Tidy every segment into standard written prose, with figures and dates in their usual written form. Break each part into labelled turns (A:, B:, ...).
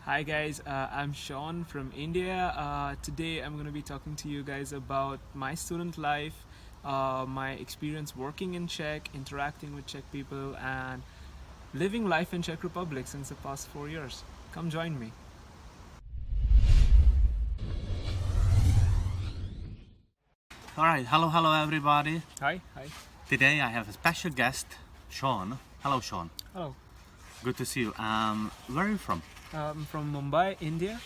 A: Hi guys, I'm Sean from India. Today I'm going to be talking to you guys about my student life, my experience working in Czech, interacting with Czech people, and living life in Czech Republic since the past 4 years. Come join me.
B: Alright, hello everybody.
A: Hi.
B: Today I have a special guest, Sean. Hello Sean.
A: Hello.
B: Good to see you. Where are you from?
A: I'm from Mumbai, India.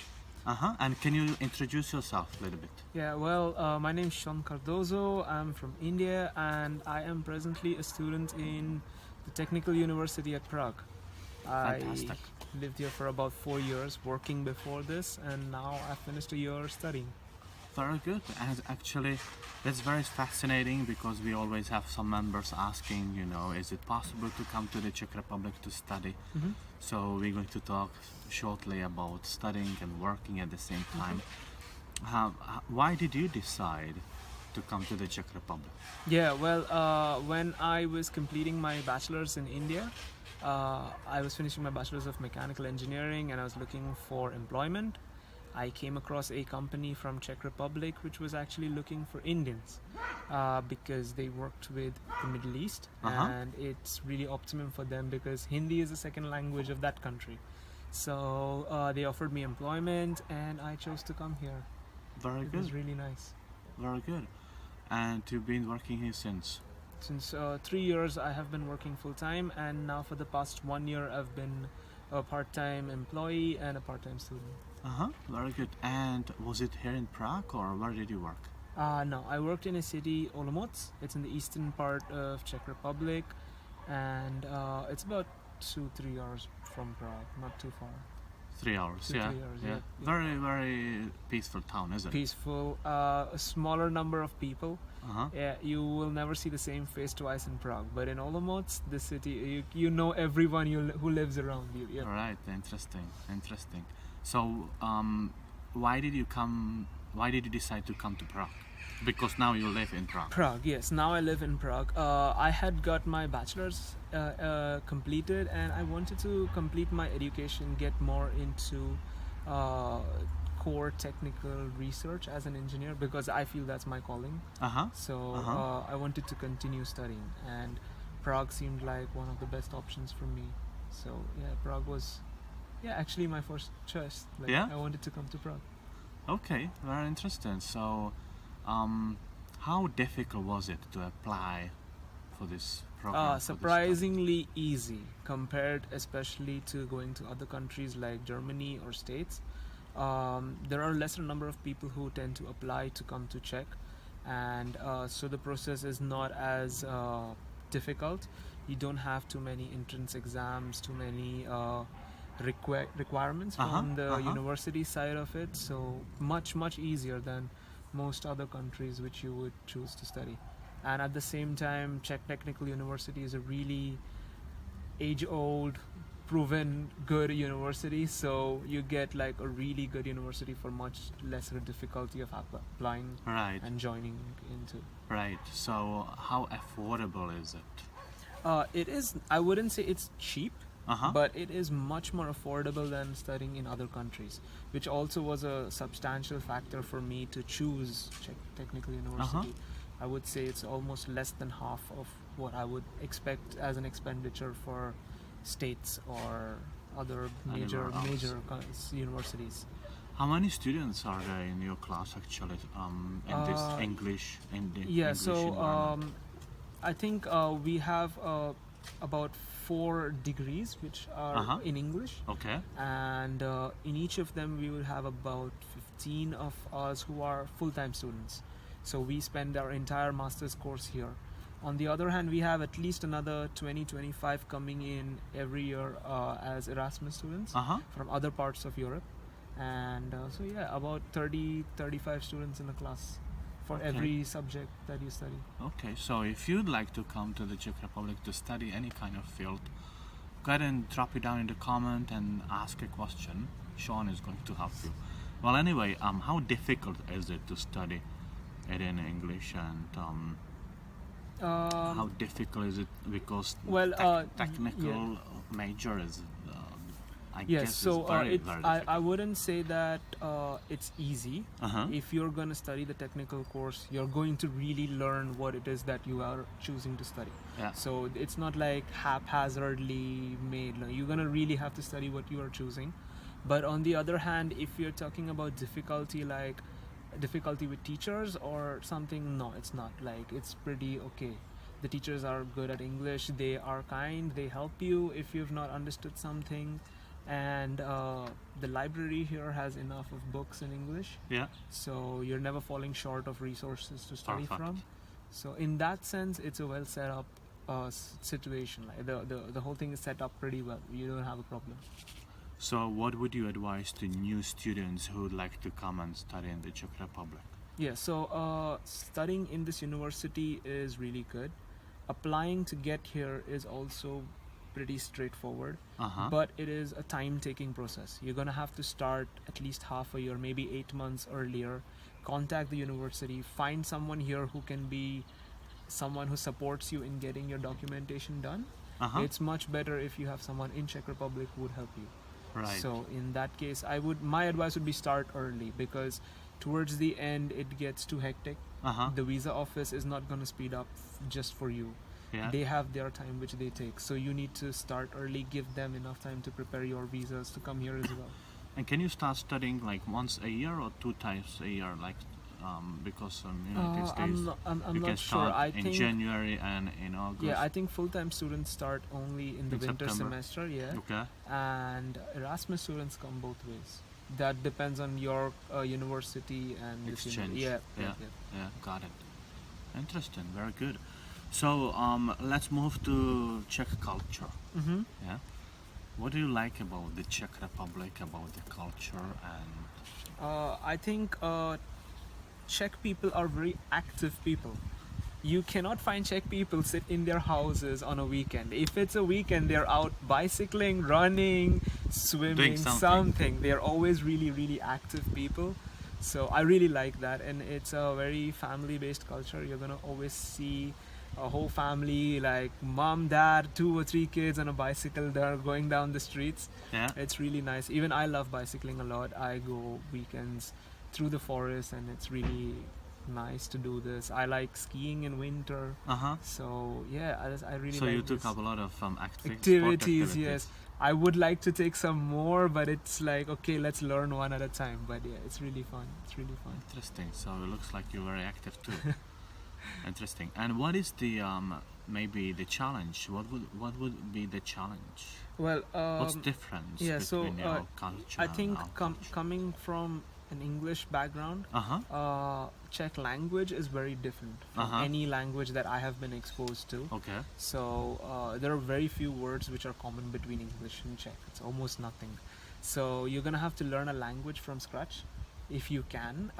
B: And can you introduce yourself a little bit?
A: Yeah, well, my name is Sean Cardozo. I'm from India and I am presently a student in the Technical University at Prague.
B: Fantastic.
A: I lived here for about 4 years, working before this, and now I finished a year studying.
B: Very good. And actually, that's very fascinating because we always have some members asking, is it possible to come to the Czech Republic to study? So we're going to talk shortly about studying and working at the same time. Why did you decide to come to the Czech Republic?
A: Yeah, well, when I was completing my bachelor's in India, I was finishing my bachelor's of mechanical engineering and I was looking for employment. I came across a company from Czech Republic which was actually looking for Indians because they worked with the Middle East and it's really optimum for them because Hindi is the second language of that country. So they offered me employment and I chose to come here.
B: Very good.
A: It was really nice.
B: Very good. And you've been working here since?
A: Since 3 years I have been working full-time, and now for the past 1 year I've been a part-time employee and a part-time student.
B: Very good. And was it here in Prague or where did you work?
A: No, I worked in a city, Olomouc. It's in the eastern part of Czech Republic, and it's about 2-3 hours from Prague, not too far.
B: 3 hours,
A: 3 hours, yeah.
B: Very, very peaceful town, isn't it?
A: Peaceful, a smaller number of people. Yeah, you will never see the same face twice in Prague, but in Olomouc, the city, you know everyone who lives around you. Yeah.
B: All right, interesting. So, why did you decide to come to Prague? Because now you live in Prague.
A: Prague, yes. Now I live in Prague. I had got my bachelor's completed and I wanted to complete my education, get more into core technical research as an engineer because I feel that's my calling. So I wanted to continue studying and Prague seemed like one of the best options for me. So yeah, Prague was actually my first choice. I wanted to come to Prague.
B: Okay, very interesting. So how difficult was it to apply for this program?
A: Surprisingly easy compared especially to going to other countries like Germany or States. There are lesser number of people who tend to apply to come to Czech, and so the process is not as difficult. You don't have too many entrance exams, too many requirements from the university side of it, so much easier than most other countries which you would choose to study. And at the same time, Czech Technical University is a really age-old, proven good university, so you get like a really good university for much lesser difficulty of applying and joining into.
B: Right, so how affordable is it?
A: It is, I wouldn't say it's cheap, but it is much more affordable than studying in other countries, which also was a substantial factor for me to choose Czech Technical University. I would say it's almost less than half of what I would expect as an expenditure for states or other major universities.
B: How many students are there in your class actually in this English environment?
A: I think we have about 4 degrees which are in English.
B: Okay.
A: And in each of them we will have about 15 of us who are full-time students. So we spend our entire master's course here. On the other hand, we have at least another 20-25 coming in every year as Erasmus students from other parts of Europe. And so yeah, about 30-35 students in a class for every subject that you study.
B: Okay, so if you'd like to come to the Czech Republic to study any kind of field, go ahead and drop it down in the comment and ask a question. Sean is going to help you. Well, anyway, how difficult is it to study it in English, and how difficult is it because technical major is I
A: Yes,
B: guess
A: so
B: it's very,
A: it's,
B: very
A: I
B: difficult.
A: wouldn't say that it's easy.
B: Uh-huh.
A: If you're going to study the technical course, you're going to really learn what it is that you are choosing to study.
B: Yeah.
A: So it's not like haphazardly made. No, you're going to really have to study what you are choosing. But on the other hand, if you're talking about difficulty, like difficulty with teachers or something, no, it's not. Like, it's pretty okay. The teachers are good at English, they are kind, they help you if you've not understood something. And the library here has enough of books in English,
B: Yeah.
A: so you're never falling short of resources to study
B: Perfect.
A: from. So in that sense, it's a well set up situation. Like the whole thing is set up pretty well. You don't have a problem.
B: So what would you advise to new students who would like to come and study in the Czech Republic?
A: Yeah, so studying in this university is really good. Applying to get here is also pretty straightforward,
B: Uh-huh.
A: but it is a time-taking process. You're gonna have to start at least half a year, maybe 8 months earlier. Contact the university, find someone here who can be someone who supports you in getting your documentation done.
B: Uh-huh.
A: It's much better if you have someone in Czech Republic who would help you.
B: Right.
A: So in that case, my advice would be start early, because towards the end it gets too hectic.
B: Uh-huh.
A: The visa office is not going to speed up just for you.
B: Yeah.
A: They have their time which they take, so you need to start early, give them enough time to prepare your visas to come here as well.
B: And can you start studying like once a year or 2 times a year? Like, because United States,
A: I'm
B: you can
A: not sure.
B: start
A: I
B: in
A: think
B: January and in August.
A: yeah, I think full-time students start only in the
B: In
A: winter
B: September.
A: semester, yeah,
B: Okay.
A: and Erasmus students come both ways. That depends on your university and this
B: Exchange.
A: yeah.
B: Yeah, got it. Interesting. Very good. So let's move to Czech culture.
A: Mm-hmm.
B: Yeah. What do you like about the Czech Republic, about the culture, and
A: I think Czech people are very active people. You cannot find Czech people sit in their houses on a weekend. If it's a weekend, they're out bicycling, running, swimming,
B: Doing something.
A: They're always really, really active people. So I really like that, and it's a very family-based culture. You're gonna always see a whole family, like mom, dad, 2 or 3 kids on a bicycle. They're going down the streets.
B: yeah?
A: It's really nice. Even I love bicycling a lot. I go weekends through the forest, and it's really nice to do this. I like skiing in winter.
B: Uh-huh.
A: So yeah, I really
B: So
A: like
B: you took
A: this.
B: up a lot of sport
A: Activities, yes. I would like to take some more, but it's like, okay, let's learn one at a time. But yeah, it's really fun. It's really fun.
B: Interesting. So it looks like you're very active too. Interesting. And what is the maybe the challenge? What would be the challenge?
A: Well,
B: What's the difference
A: yeah, so,
B: between your culture
A: I think
B: and our culture?
A: coming from an English background,
B: Uh-huh.
A: Czech language is very different from
B: Uh-huh.
A: any language that I have been exposed to.
B: Okay.
A: So there are very few words which are common between English and Czech. It's almost nothing. So you're gonna have to learn a language from scratch. If you can,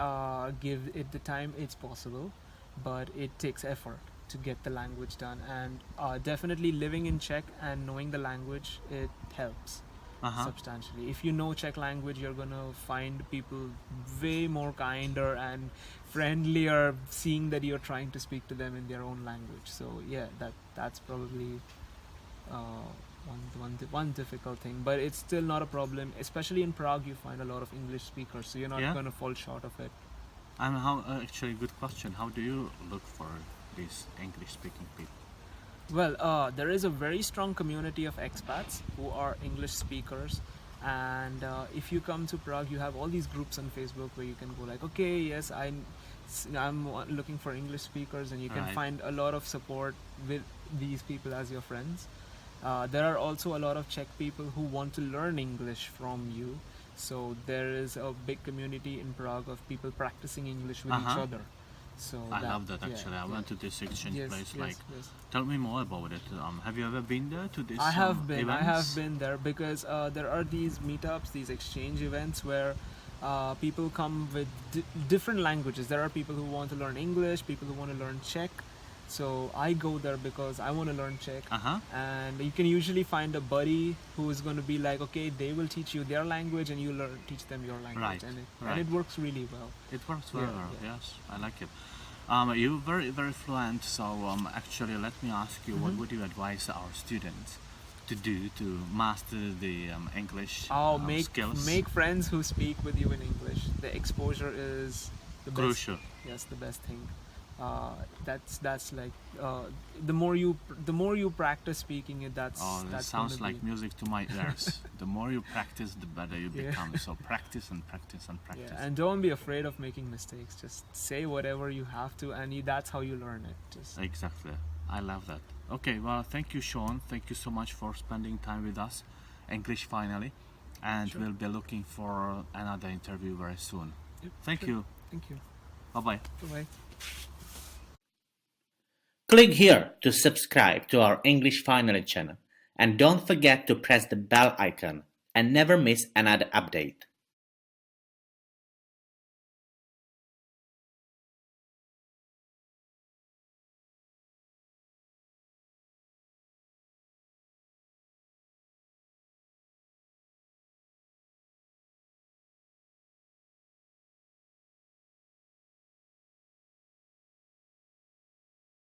A: give it the time, it's possible, but it takes effort to get the language done. And definitely living in Czech and knowing the language, it helps
B: Uh-huh.
A: substantially. If you know Czech language, you're gonna find people way more kinder and friendlier, seeing that you're trying to speak to them in their own language. So yeah, that's probably one difficult thing, but it's still not a problem. Especially in Prague, you find a lot of English speakers, so you're not
B: Yeah.
A: gonna fall short of it.
B: And how actually good question. How do you look for these English-speaking people?
A: Well, there is a very strong community of expats who are English speakers, and if you come to Prague, you have all these groups on Facebook where you can go like, okay, yes, I'm looking for English speakers, and you can
B: Right.
A: find a lot of support with these people as your friends. There are also a lot of Czech people who want to learn English from you, so there is a big community in Prague of people practicing English with each
B: Uh-huh.
A: other. So
B: I love that
A: yeah,
B: actually. I
A: yeah.
B: went to this exchange
A: Yes,
B: place.
A: yes,
B: Like,
A: yes.
B: tell me more about it. Have you ever been there to this?
A: I have been. I have
B: events?
A: been there because there are these meetups, these exchange events where people come with different languages. There are people who want to learn English, people who want to learn Czech. So I go there because I want to learn Czech.
B: Uh-huh.
A: And you can usually find a buddy who is going to be like, okay, they will teach you their language and you teach them your language.
B: Right,
A: And
B: right.
A: it works really well.
B: It works very
A: Yeah,
B: well.
A: yeah.
B: Yes, I like it. You're very, very fluent. So actually, let me ask you, what
A: Mhm.
B: would you advise our students to do to master the English skills?
A: Make friends who speak with you in English. The exposure is the
B: Crucial.
A: best. Yes, the best thing. That's like the more you practice speaking it,
B: That
A: that's
B: sounds
A: gonna
B: like
A: be,
B: music to my ears. The more you practice, the better you
A: Yeah.
B: become. So practice and practice and practice.
A: yeah, and don't be afraid of making mistakes. Just say whatever you have to, and that's how you learn it. Just
B: Exactly. I love that. Okay, well, thank you, Sean. Thank you so much for spending time with us. English finally. And
A: Sure.
B: we'll be looking for another interview very soon.
A: Yep,
B: Thank
A: sure.
B: you.
A: Thank you.
B: Bye-bye.
A: Bye.
C: Click here to subscribe to our English Finally channel and don't forget to press the bell icon and never miss another update.